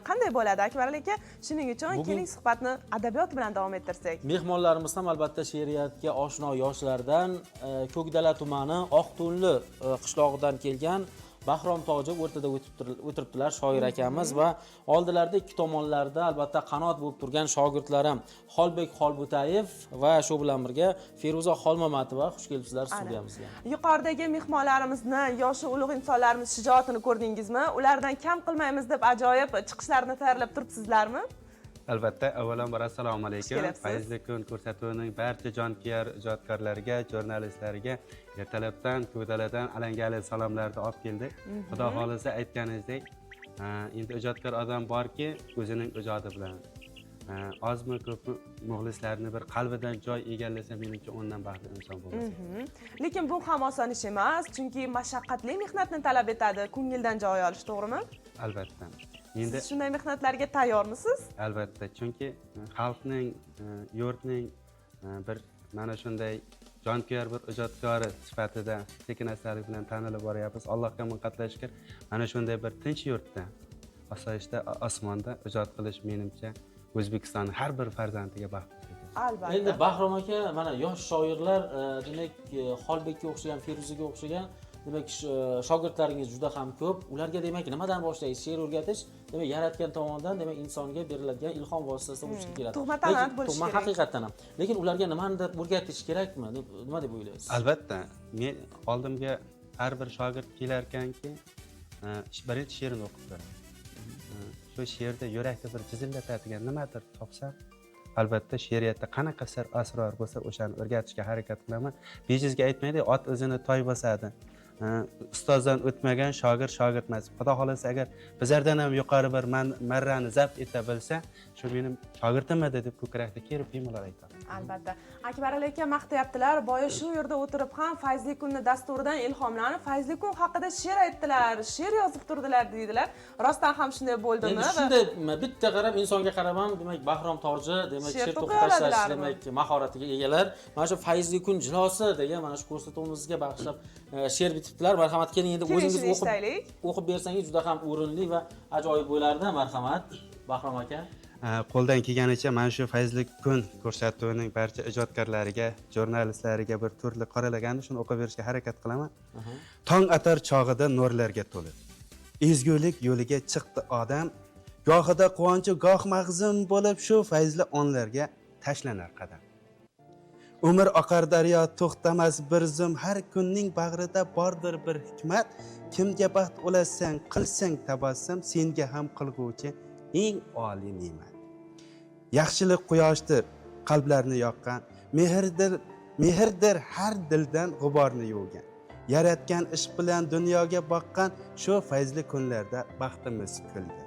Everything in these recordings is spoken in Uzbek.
qanday bo'ladi Akbar aka? Shuning uchun keling suhbatni adabiyot bilan davom ettirsak. Mehmonlarimiz ham albatta she'riyatga oshno yoshlardan Ko'kdala tumani Oqto'nli qishlog'idan kelgan Bahrom Toji o'rtada o'tiribdilar shoir akamiz va oldilarida ikki tomonlarda albatta qanot bo'lib turgan shogirdlarim Xolbek Xolbutayev va shu bilan birga Feruza Xolmamatova. Xush kelibsizlar studiyamizga. Yuqoridagi mehmonlarimizni, yoshi ulug' insonlarimiz shijoatini ko'rdingizmi? Ulardan kam qilmaymiz deb ajoyib chiqishlarni tayyorlab turibsizlarmi? Albatta, avvalambor assalomu alaykum. Fayzli kun ko'rsatuvining barcha jonkuyar ijodkorlarga, jurnalistlarga ertalabdan Ko'kdaladan alangali salomlarni olib keldik. Xudo xolisa aytganingizdek, endi ijodkor odam borki, o'zining ijodi bilan ozmi ko'pmi muxlislarni bir qalbidan joy egallasa, menimcha undan baxtli inson bo'ladi. Lekin bu ham oson ish emas, chunki mashaqqatli mehnatni talab etadi, ko'ngildan joy olish, to'g'rimi? Albatta. Siz shunday mehnatlarga tayyormisiz? Albatta, chunki xalqning, yurtning bir mana shunday jonkuyar bir ijodkori sifatida sekin-astalik bilan tanilib boryapmiz. Allohga ming qatla shukr. Mana shunday bir tinch yurtda, osoyishta osmonda ijod qilish menimcha O'zbekistonning har bir farzandiga baxt. Albatta. Endi Bahrom aka, mana yosh shoirlar, demak, Xolbekka o'xshagan, Feruzaga o'xshagan, demak, shogirdlaringiz juda ham ko'p. Ularga demak nimadan boshlaysiz? She'r o'rgatish, demak, yaratgan tomonidan, demak, insonga beriladigan ilhom vositasi bo'lishga keladi. Tug'ma talant bo'lishi kerak. Haqiqatan ham. Lekin ularga nimanidir o'rgatish kerakmi? Nima deb o'ylaysiz? Albatta. Men oldimga har bir shogird kelar ekanki, birinchi she'rini o'qib beraman. Shu she'rda yurakda bir jizillatadigan nimadir topsam, albatta she'riyatda qanaqa sir asror bo'lsa, o'shani o'rgatishga harakat qilaman. Bejizga aytmaydi, ot o'zini toy bosadi. Ustozdan o'tmagan shogird emas. Xudo xolasa agar bizlardan ham yuqori bir marrani zabt eta bilsa, shu mening shogirdimmi deb ko'krakda kerib bemalol aytadi. Albatta. Akbar aka maqtayaptilar. Boya shu yerda o'tirib ham Fayzli kunni dasturidan ilhomlanib, Fayzli kun haqida she'r aytdilar, she'r yozib turdilar deydilar. Rostdan ham shunday bo'ldimi? Endi shunday bitta qarab, insonga qarab ham, demak, Bahrom Toji, demak, she'r to'qib tashlash, demak, mahoratiga egalar. Mana shu Fayzli kun jilosi degan mana shu ko'rsatuvimizga bag'ishlab she'r bitibdilar. Marhamat, keling endi o'zingiz o'qib bersangiz juda ham o'rinli va ajoyib bo'lardi. Marhamat, Bahrom aka. Qo'ldan kelganicha mana shu Fayzli kun ko'rsatuvining barcha ijodkorlariga, jurnalistlariga bir turli qoralaganda shuni o'qib berishga harakat qilaman. Tong atar chog'ida nurlarga to'ldi. Ezgulik yo'liga chiqdi odam, gohida quvonchi, goh mag'zum bo'lib shu fayzli onlarga tashlanar qadam. Umr oqar daryo to'xtamas bir zum, har kunning bag'rida bordir bir hikmat. Kimga baxt ulasang, qilsang tabassum, senga ham qilguvchi eng oliy ne'mat. Yaxshilik quyoshdir, qalblarni yoqqan, mehrdir har dildan g'uborni yuvgan. Yaratgan ish bilan dunyoga boqqan shu fayzli kunlarda baxtimiz kulgan.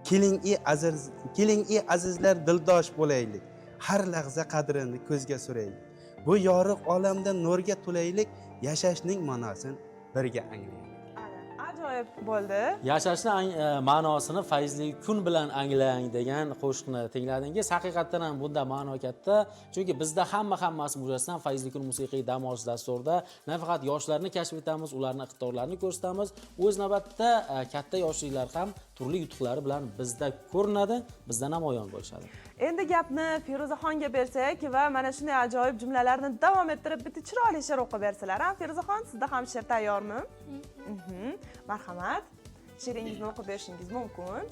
Keling ey azizlar, dildosh bo'laylik. Har lahza qadrini ko'zga suraylik. Bu yorug' olamda nurga to'laylik, yashashning ma'nosini birga anglaylik. Ajoyib bo'ldi. Yashashning ma'nosini Fayzli kun bilan anglang degan qo'shiqni tingladingiz. Haqiqatan ham bunda ma'no katta. Chunki bizda hammasi mujassan Fayzli kun musiqiy dam olish dasturida nafaqat yoshlarni kashf etamiz, ularning iqtidorlarini ko'rsatamiz. O'z navbatda katta yoshliklar ham turli yutuqlari bilan bizda ko'rinadi, bizda namoyon bo'lishadi. Endi gapni Feruzaxonga bersak va mana shunday ajoyib jumlalarni davom ettirib bitta chiroyli she'r o'qib bersalar. Feruzaxon, sizda ham she'r tayyormi? Marhamat. She'ringizni o'qib berishingiz mumkin.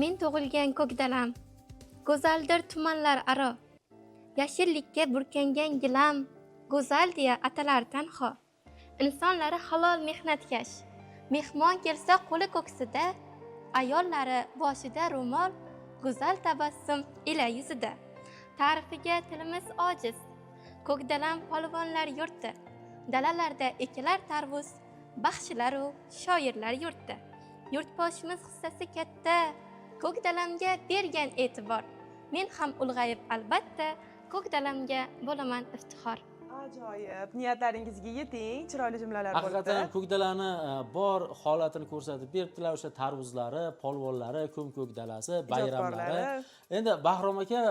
Men tug'ilgan Ko'kdalam, go'zaldir tumanlar aro. Yashillikka burkangan gilam, go'zal deya atalar tanho. Insonlari halol mehnatkash. Mehmon kelsa qo'li ko'ksida, ayollari boshida ro'mol, go'zal tabassum ila yuzida. Ta'rifiga tilimiz ojiz. Ko'kdalam polvonlar yurti, dalalarda ekilar tarvuz, baxshilar u shoirlar yurti. Yurtboshimiz hissasi katta, Ko'kdalamga bergan e'tibor. Men ham ulg'ayib albatta Ko'kdalamga bo'laman iftixor. Ajoyib. Niyatlaringizga yeting. Chiroyli jumlalar bo'ldi. Haqiqatan ko'kdalani bor holatini ko'rsatib beribdilar. O'sha tarvuzlari, polvonlari, ko'k dalasi, bayramlari. Endi Bahrom aka,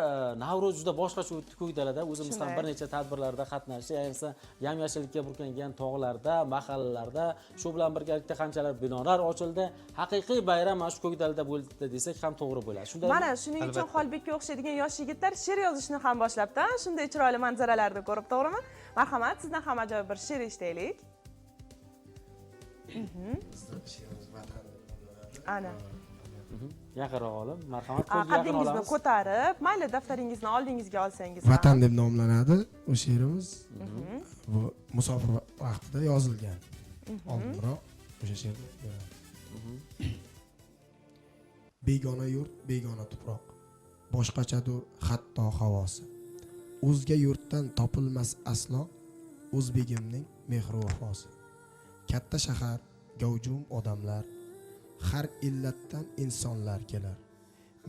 Navro'z juda boshqacha o'tdi ko'kdalada. O'zimiz ham bir necha tadbirlarda qatnashdik. Ayniqsa, yam-yashillikka burkangan tog'larda, mahallalarda, shu bilan birgalikda qanchalar binolar ochildi. Haqiqiy bayram mana shu ko'kdalada bo'ldi desak ham to'g'ri bo'ladi. Shunday Mana shuning uchun Xolbekka o'xshaydigan yosh yigitlar she'r yozishni ham boshlabdi. Shunday chiroyli manzaralarni ko'rib, to'g'rimi? Marhamat, sizdan ham ajoyib bir she'r eshitaylik. Ana. yaqinroq olib, marhamat, qo'lga yaqin Qaddingizni olamiz. ko'tarib, mayli daftaringizni oldingizga olsangiz. Vatan deb nomlanadi bu she'rimiz. Bu musofir vaqtida yozilgan. Oldinroq o'sha she'rni begona yurt, begona tuproq, boshqachadir hatto havosi. O'zga yurtdan topilmas aslo o'zbegimning mehri vafosi. Katta shahar, gavjum odamlar, har illatdan insonlar kelar.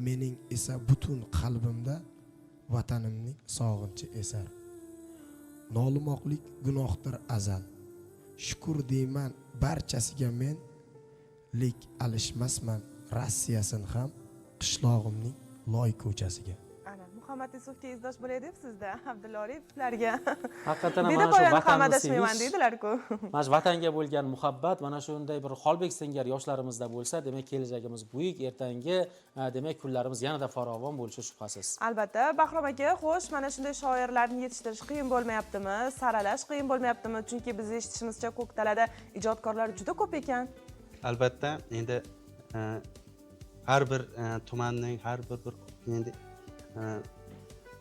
Mening esa butun qalbimda vatanimning sog'inchi esar. Nolimoqlik gunohdir azal. Shukr deyman barchasiga men, lek alishmasman Rossiyasin ham qishlog'imning loy ko'chasiga. Ana, Muhammad Yusufga izdosh bo'lay deb sizda Abdulla Oripovlarga. Haqiqatan Dedi mana shu qo'yani vatanni qamadashmayman sevish, deydilar-ku. mana shu vatanga bo'lgan muhabbat mana shunday bir Xolbek singari yoshlarimizda bo'lsa, demak kelajagimiz buyuk, ertangi demak kunlarimiz yanada farovon bo'lishi shubhasiz. Albatta, Bahrom aka, xo'sh, mana shunday shoirlarni yetishtirish qiyin bo'lmayaptimi? Saralash qiyin bo'lmayaptimi? Chunki biz eshitishimizcha Ko'kdalada ijodkorlar juda ko'p ekan. Albatta, endi har bir tumanning har bir endi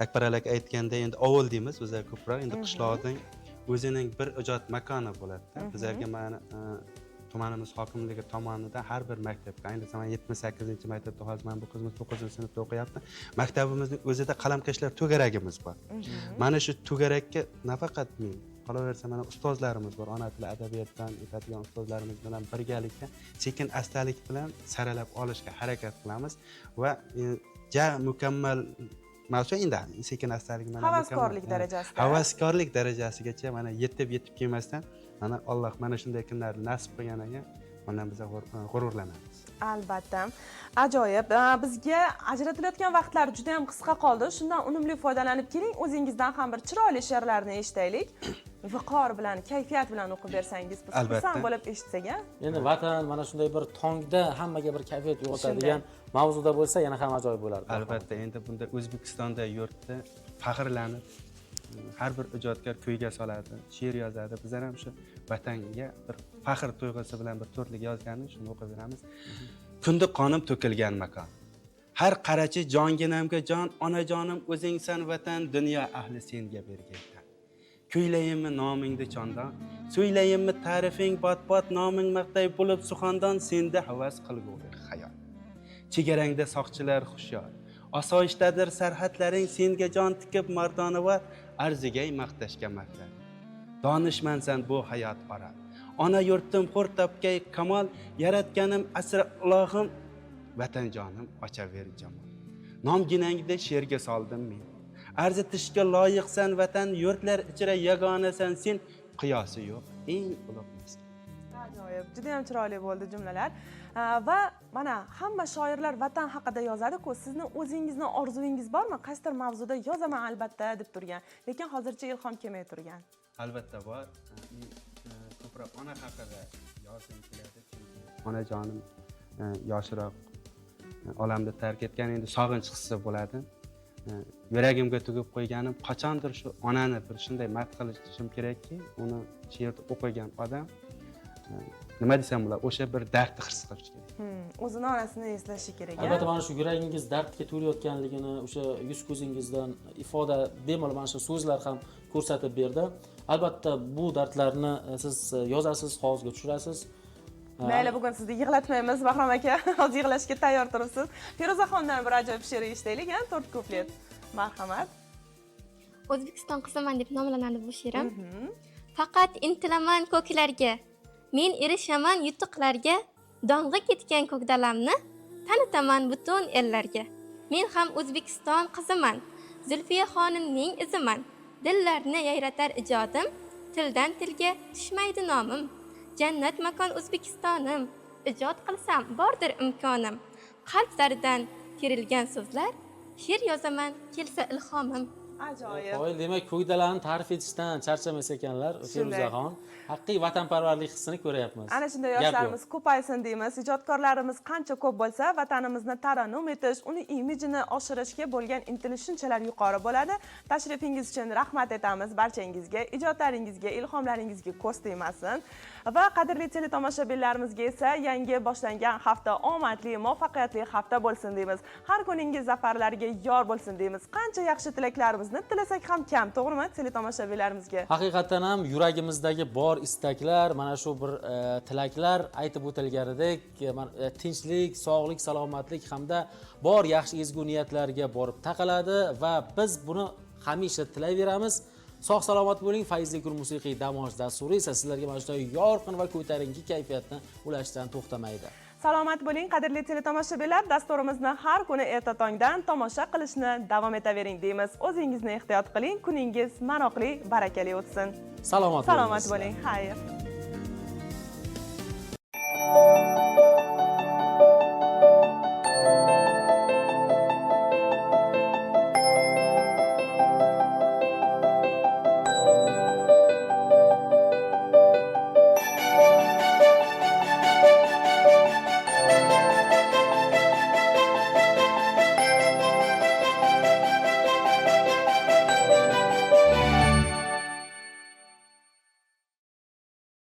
Akbar aka aytganda endi ovul deymiz o'zlar ko'proq, endi qishloqning o'zining bir ijod makoni bo'ladi-da. Bizlarga mana tumanimiz hokimligi tomonidan har bir maktabga, ayniqsa men 78-maktabda hozir men bu qizimiz 9-sinfda o'qiyapti. Maktabimizning o'zida qalamkashlar to'garagimiz bor. Mana shu to'garakka nafaqat men, qolaversa mana ustozlarimiz bor, ona tili adabiyotdan o'tadigan ustozlarimiz bilan birgalikda sekin astalik bilan saralab olishga harakat qilamiz va mukammal mavzu endi sekin astalik mana Havaskorlik darajasida. Havaskorlik darajasigacha mana yetib kelmasdan mana Alloh mana shunday kunlarni nasib qilganiga bundan biz g'ururlanamiz. Albatta. Ajoyib. Bizga ajratilayotgan vaqtlar juda ham qisqa qoldi. Shundan unumli foydalanib keling, o'zingizdan ham bir chiroyli she'rlarni eshitaylik. Viqor bilan, kayfiyat bilan o'qib bersangiz, biz xursand bo'lib eshitsak-a. Endi vatan mana shunday bir tongda hammaga bir kayfiyat uyg'otadigan mavzuda bo'lsa, yana ham ajoyib bo'lardi. Albatta, endi bunda O'zbekistonda yurtda faxrlanib har bir ijodkor kuyga soladi, she'r yozadi. Bizlar ham shu vatanga bir faxr tuyg'usi bilan bir to'rtlik yozganini shuni o'qib beramiz. Kunda qonim to'kilgan makon. Har qarachi jonginamga jon, onajonim o'zingsan vatan, dunyo ahli senga bergan. Kuylayimmi nomingni chondon, so'ylayimmi ta'rifing bot-bot, noming maqtay bo'lib suxandon, senda havas qilguvdi xayol. Chegarangda soqchilar hushyor, osoyishtadir sarhadlaring, senga jon tikib mardonavor, arzigay maqtashga maqtar. Donishmansan bu hayot ora. Ona yurtim hur topgay kamol, yaratganim asra ilohim, vatanjonim ochaver jamol. Nomginangda she'rga soldim men. Arzitishga loyiqsan vatan, yurtlar ichra yagonasan sen, qiyosi yo'q eng ulug' misol. Ajoyib, juda ham chiroyli bo'ldi jumlalar. Va mana hamma shoirlar vatan haqida yozadi-ku, sizni o'zingizning orzungiz bormi? Qaysidir mavzuda yozaman albatta deb turgan, lekin hozircha ilhom kelmay turgan. Albatta bor. Ko'proq ona haqida yozim keladi, chunki onajonim yoshroq olamni tark etgan, endi sog'inch hissi bo'ladi. Yuragimga tugib qo'yganim qachondir shu onani bir shunday madh qilishim kerakki, uni she'rda o'qigan odam nima desam bo'ladi, o'sha bir dardni his qilish kerak. O'zini onasini eslashi kerak. Albatta, mana shu yuragingiz dardga to'layotganligini o'sha yuz ko'zingizdan ifoda bemalol mana shu so'zlar ham ko'rsatib berdi. Albatta, bu dardlarni siz yozasiz, qog'ozga tushirasiz. Mayli, bugun sizni yig'latmaymiz, Bahrom aka. Hozir yig'lashga tayyor turibsiz. Feruzaxondan bir ajoyib she'r eshitaylik, 4 kuplet. Marhamat. O'zbekiston qiziman deb nomlanadi bu she'rim. Faqat intilaman ko'klarga, men erishaman yutuqlarga, dong'i ketgan ko'kdalamni tanitaman butun ellarga. Men ham O'zbekiston qiziman, Zulfiya xonimning iziman. Dillarni yayratar ijodim, tildan tilga tushmaydi nomim. Jannat makon O'zbekistonim, ijod qilsam bordir imkonim. Qalb zaridan terilgan so'zlar, she'r yozaman kelsa ilhomim. Ajoyib. Qoyil, demak, ko'kdalarni ta'rif etishdan charchamas ekanlar, Feruzaxon. Haqiqiy vatanparvarlik hissini ko'ryapmiz. Ana shunday Gap yo'q. yoshlarimiz ko'paysin deymiz. Ijodkorlarimiz qancha ko'p bo'lsa, vatanimizni tarannum etish, uni imijini oshirishga bo'lgan intilish shunchalar yuqori bo'ladi. Tashrifingiz uchun rahmat etamiz barchangizga. Ijodlaringizga, ilhomlaringizga ko'z tegmasin. Va qadrli teletomoshabinlarimizga esa yangi boshlangan hafta omadli, muvaffaqiyatli hafta bo'lsin deymiz. Har kuningiz zafarlarga yor bo'lsin deymiz. Qancha yaxshi tilaklarimizni tilasak ham kam, to'g'rimi teletomoshabinlarimizga? Haqiqatan ham yuragimizdagi bor istaklar, mana shu bir tilaklar aytib o'tilganidek, tinchlik, sog'lik, salomatlik hamda bor yaxshi ezgu niyatlarga borib taqaladi va biz buni hamisha tilayveramiz. Sog' salomat bo'ling. Fayzli kun musiqiy dam olish dasturi esa sizlarga mana shunday yorqin va ko'tarinki kayfiyatni ulashishdan to'xtamaydi. Salomat bo'ling, qadrli teletomoshabinlar. Dasturimizni har kuni erta tongdan tomosha qilishni davom etavering deymiz. O'zingizni ehtiyot qiling, kuningiz manoqli, barakali o'tsin. Salomat Salomat bo'ling. Xayr.